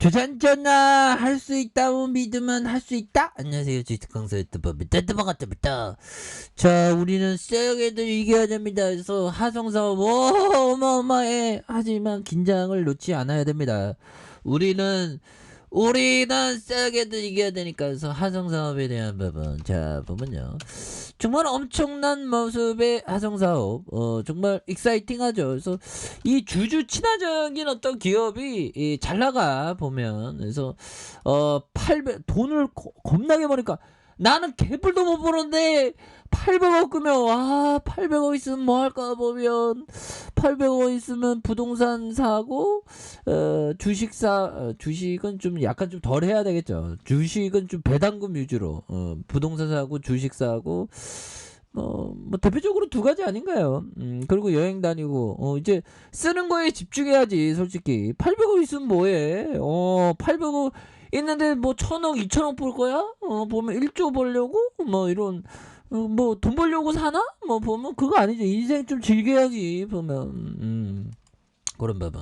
조선전화 할 수 있다고 믿으면 할 수 있다. 안녕하세요, 주식강사 유튜버입니다. 반갑습니다. 자, 우리는 쎄게들 이겨야 됩니다. 그래서 하성사업 어마어마해. 하지만 긴장을 놓지 않아야 됩니다. 우리는 쎄게들 이겨야 되니까. 그래서 하성사업에 대한 부분, 자 보면요, 정말 엄청난 모습의 하성사업, 정말 익사이팅하죠. 그래서 이 주주 친화적인 어떤 기업이 잘 나가 보면, 그래서 800 돈을 겁나게 버니까, 나는 개뿔도 못 버는데 800억 끄면, 800억 있으면 뭐 할까 보면, 800억 있으면 부동산 사고, 주식은 좀 약간 좀 덜 해야 되겠죠. 주식은 좀 배당금 위주로, 부동산 사고 주식 사고, 뭐 대표적으로 두 가지 아닌가요? 그리고 여행 다니고, 이제 쓰는 거에 집중해야지. 솔직히 800억 있으면 뭐해? 800억 있는데 뭐 1000억 2000억 벌 거야? 보면 1조 벌려고 뭐 이런, 뭐 돈 벌려고 사나? 뭐 보면 그거 아니죠. 인생 좀 즐겨야지 보면. 그런 부분,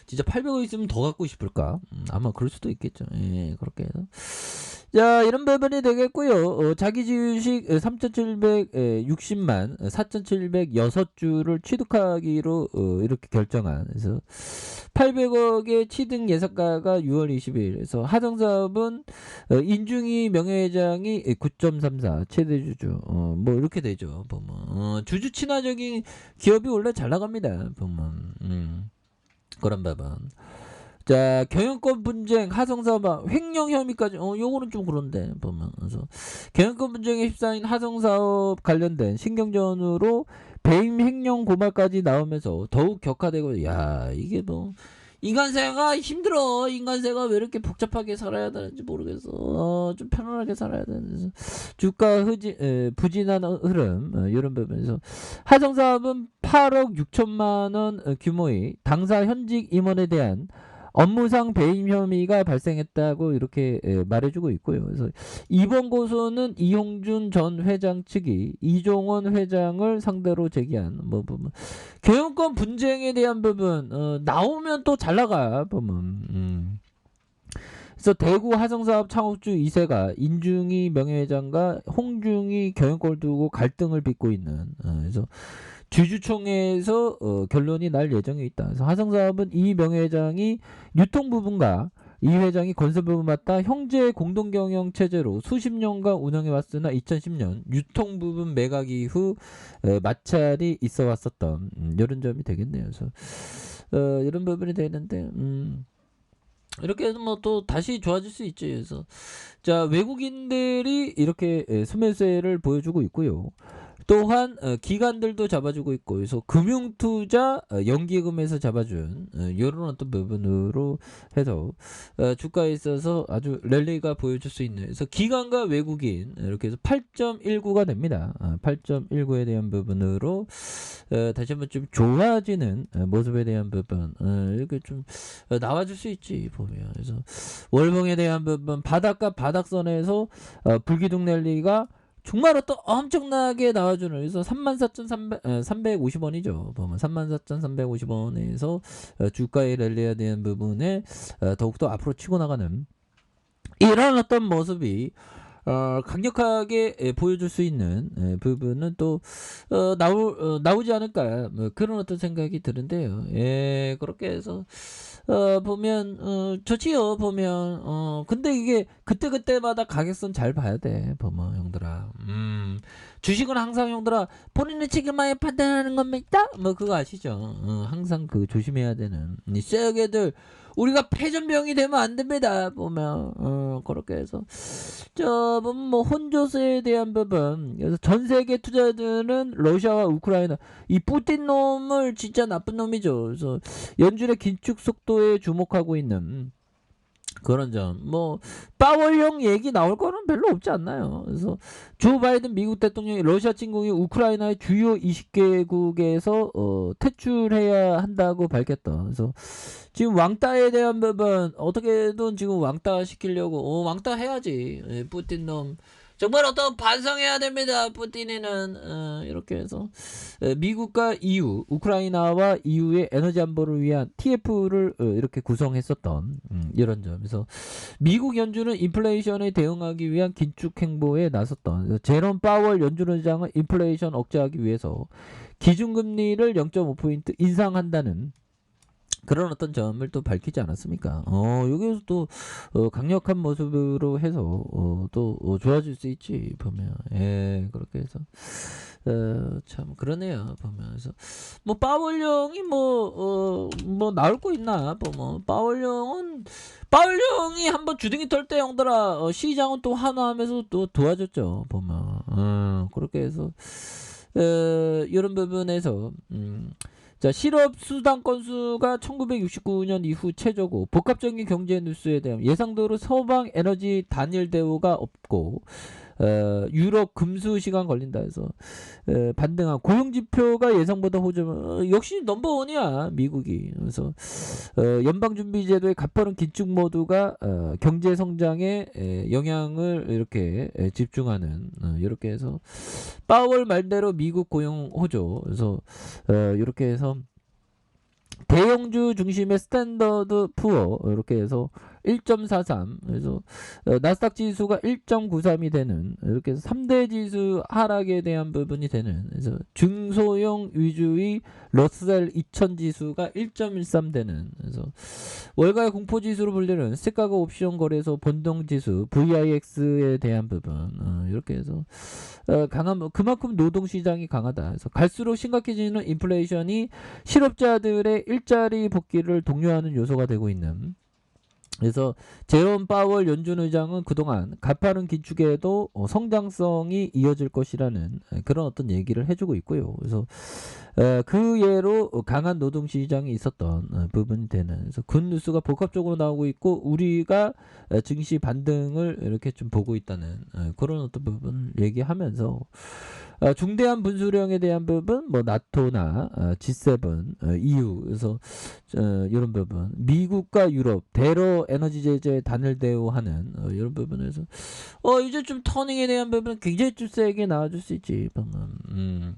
진짜 800억 있으면 더 갖고 싶을까? 아마 그럴 수도 있겠죠. 예, 그렇게 해서. 자, 이런 부분이 되겠고요. 자기 주식 3,760만 4,706주를 취득하기로 이렇게 결정한. 그래서 800억의 취득 예상가가 6월 20일. 그래서 하정사업은 인중이 명예회장이 9.34 최대 주주. 뭐 이렇게 되죠. 보면 주주 친화적인 기업이 원래 잘 나갑니다. 보면 그런 부분. 자, 경영권 분쟁, 하성사업 횡령 혐의까지, 요거는 좀 그런데 보면. 그래서 경영권 분쟁에 휩싸인 하성사업 관련된 신경전으로 배임 횡령 고발까지 나오면서 더욱 격화되고, 야, 이게 뭐 인간세가 힘들어. 인간세가 왜 이렇게 복잡하게 살아야 되는지 모르겠어. 좀 편안하게 살아야 되는데. 주가 부진한 흐름, 이런 부분에서 하성사업은 8억 6천만 원 규모의 당사 현직 임원에 대한 업무상 배임 혐의가 발생했다고 이렇게 말해주고 있고요. 그래서 이번 고소는 이홍준 전 회장 측이 이종원 회장을 상대로 제기한 뭐 보면 경영권 분쟁에 대한 부분, 나오면 또 잘 나가 보면. 그래서 대구 화성사업 창업주 2세가 인중이 명예회장과 홍중이 경영권을 두고 갈등을 빚고 있는, 그래서 주주총회에서 결론이 날 예정에 있다. 그래서 화성사업은 이 명예회장이 유통 부분과 이 회장이 건설 부분 맡아 형제 공동 경영 체제로 수십 년간 운영해 왔으나 2010년 유통 부분 매각 이후 마찰이 있어 왔었던, 이런 점이 되겠네요. 그래서 이런 부분이 되는데, 이렇게 해서 뭐 또 다시 좋아질 수 있지. 그래서 자, 외국인들이 이렇게 수매세를 보여주고 있고요. 또한 기관들도 잡아주고 있고, 그래서 금융투자 연기금에서 잡아준 이런 어떤 부분으로 해서 주가에 있어서 아주 랠리가 보여줄 수 있는, 그래서 기관과 외국인 이렇게 해서 8.19가 됩니다. 8.19에 대한 부분으로 다시 한번 좀 좋아지는 모습에 대한 부분, 이렇게 좀 나와줄 수 있지 보면. 그래서 월봉에 대한 부분, 바닥과 바닥선에서 불기둥 랠리가 정말 또 엄청나게 나와주는, 그래서 34,350원이죠. 보면 34,350원에서 주가의 랠리에 대한 부분에 더욱더 앞으로 치고 나가는 이런 어떤 모습이 강력하게 보여줄 수 있는 부분은 또 나오지 않을까, 뭐 그런 어떤 생각이 드는데요. 예, 그렇게 해서 보면 좋지요. 보면 근데 이게 그때그때마다 가격선 잘 봐야 돼. 보면 형들아, 주식은 항상 형들아 본인의 책임하에 판단하는 겁니다. 뭐 그거 아시죠? 항상 그 조심해야 되는 이 쎄게들, 우리가 패전병이 되면 안 됩니다. 보면 그렇게 해서 보면 뭐 혼조세에 대한 부분, 그래서 전 세계 투자들은 러시아와 우크라이나, 이 뿌틴 놈을 진짜 나쁜 놈이죠. 그래서 연준의 긴축 속도에 주목하고 있는 그런 점, 뭐 파월형 얘기 나올 거는 별로 없지 않나요? 그래서 조 바이든 미국 대통령이 러시아 침공이 우크라이나의 주요 20개국에서 퇴출해야 한다고 밝혔다. 그래서 지금 왕따에 대한 부분 어떻게든 지금 왕따 시키려고, 왕따 해야지. 푸틴 놈 정말 어떤 반성해야 됩니다. 푸틴이는 이렇게 해서 미국과 EU, 우크라이나와 EU의 에너지 안보를 위한 TF를 이렇게 구성했었던 이런 점에서 미국 연준은 인플레이션에 대응하기 위한 긴축 행보에 나섰던 제롬 파월 연준 의장은 인플레이션 억제하기 위해서 기준금리를 0.5포인트 인상한다는 그런 어떤 점을 또 밝히지 않았습니까? 여기서 또 강력한 모습으로 해서 또 좋아질 수 있지 보면. 예, 그렇게 해서 참 그러네요 보면서 뭐 파월령이 뭐 나올 거 있나 뭐 파월령이 한번 주둥이 털 때 형들아 시장은 또 하나하면서 또 도와줬죠 보면. 그렇게 해서 이런 부분에서 자, 실업 수당 건수가 1969년 이후 최저고 복합적인 경제 뉴스에 대한 예상대로 서방 에너지 단일 대우가 없고 유럽 금수 시간 걸린다 해서 반등한 고용 지표가 예상보다 호전 역시 넘버원이야 미국이. 그래서 연방준비제도의 가파른 긴축 모두가 경제 성장에 영향을 이렇게 집중하는 이렇게 해서 파월 말대로 미국 고용 호조. 그래서 이렇게 해서 대형주 중심의 스탠더드 푸어 이렇게 해서 1.43 그래서 나스닥 지수가 1.93이 되는 이렇게 해서 3대 지수 하락에 대한 부분이 되는 그래서 중소형 위주의 러셀 2000 지수가 1.13 되는 그래서 월가의 공포 지수로 불리는 시카고 옵션 거래소 본동 지수 VIX에 대한 부분 이렇게 해서 강한 그만큼 노동 시장이 강하다. 그래서 갈수록 심각해지는 인플레이션이 실업자들의 일자리 복귀를 독려하는 요소가 되고 있는. 그래서 제롬 파월 연준 의장은 그동안 가파른 긴축에도 성장성이 이어질 것이라는 그런 어떤 얘기를 해주고 있고요. 그래서 그 예로 강한 노동 시장이 있었던 부분이 되는 그래서 굿뉴스가 복합적으로 나오고 있고 우리가 증시 반등을 이렇게 좀 보고 있다는 그런 어떤 부분을 얘기하면서 중대한 분수령에 대한 부분 뭐 나토나 G7 EU 그래서 이런 부분 미국과 유럽 대러 에너지 제재 단일 대우하는 이런 부분에서 이제 좀 터닝에 대한 부분 굉장히 좀 세게 나와줄 수 있지 방금.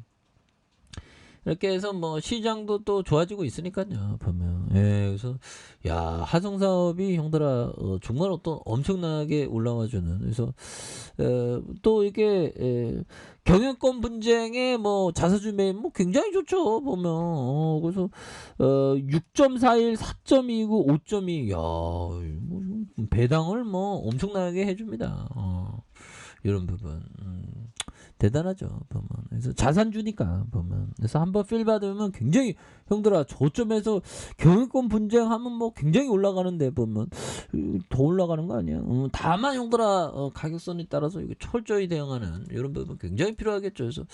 이렇게 해서 뭐 시장도 또 좋아지고 있으니까요 보면. 예, 그래서 야 하성 사업이 형들아 정말 어떤 엄청나게 올라와주는 그래서 또 이게 경영권 분쟁에 뭐 자사주 매입 뭐 굉장히 좋죠 보면. 그래서 6.41 4.29 5.2 야 뭐 배당을 뭐 엄청나게 해줍니다. 이런 부분 대단하죠 보면. 그래서 자산주니까 보면. 그래서 한번 필 받으면 굉장히 형들아 저점에서 경영권 분쟁하면 뭐 굉장히 올라가는데 보면 더 올라가는 거 아니야. 다만 형들아 가격선에 따라서 이거 철저히 대응하는 이런 부분 굉장히 필요하겠죠. 그래서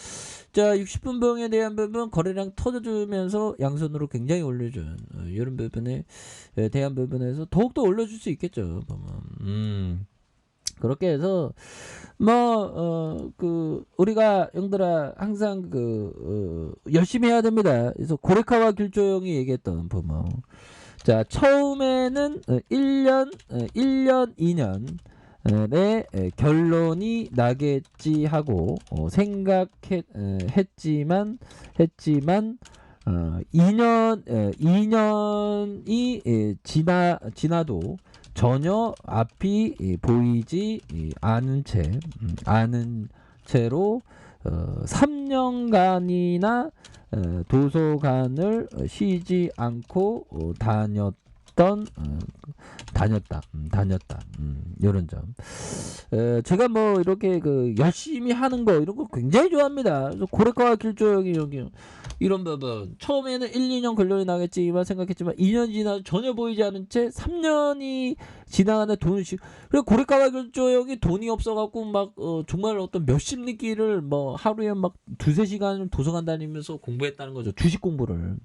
자 60분 봉에 대한 부분 거래량 터져주면서 양손으로 굉장히 올려준 이런 부분에 대한 부분에서 더욱더 올려줄 수 있겠죠 보면. 그렇게 해서 우리가 형들아 항상 열심히 해야 됩니다. 그래서 고레카와 길조영이 얘기했던 보면 자 처음에는 1년 2년 내 결론이 나겠지 하고 생각했지만 2년이 지나도 전혀 앞이 보이지 않은 채로 3년간이나 도서관을 쉬지 않고 다녔다. 이런 점. 제가 뭐 이렇게 열심히 하는 거 이런 거 굉장히 좋아합니다. 그래서 고래과와 길조영이 여기 이런 부분 처음에는 1, 2년 결론이 나겠지만 생각했지만 2년 지나도 전혀 보이지 않은 채 3년이 지나가는 돈을 그리고 고래과와 길조영이 돈이 없어갖고 막 정말 어떤 몇십 리끼를 뭐 하루에 막 2-3시간을 도서관 다니면서 공부했다는 거죠. 주식 공부를.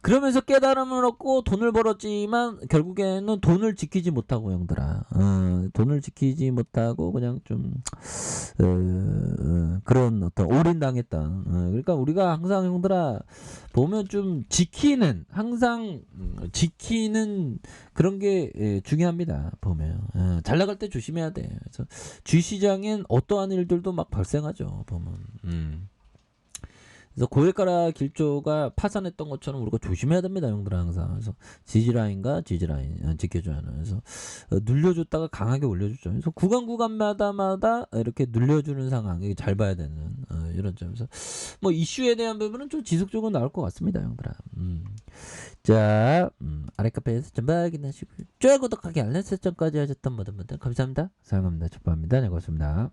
그러면서 깨달음을 얻고 돈을 벌었지만 결국에는 돈을 지키지 못하고 형들아. 돈을 지키지 못하고 그냥 좀 그런 어떤 올인당했던. 그러니까 우리가 항상 형들아 보면 좀 지키는 항상 지키는 그런 게 중요합니다. 보면 잘 나갈 때 조심해야 돼. 그래서 주시장엔 어떠한 일들도 막 발생하죠. 보면. 그래서 고액가라 길조가 파산했던 것처럼 우리가 조심해야 됩니다, 형들 항상. 그래서 지지라인과 지지라인 지켜줘야 하는. 그래서 눌려줬다가 강하게 올려주죠. 그래서 구간마다 이렇게 눌려주는 상황, 이게 잘 봐야 되는 이런 점에서 뭐 이슈에 대한 부분은 좀 지속적으로 나올 것 같습니다, 형들아. 자, 아래 카페에서 전부 확인하시고 좋아요, 구독하기, 알람 설정까지 하셨던 모든 분들 감사합니다. 사랑합니다. 축복합니다. 네, 고맙습니다.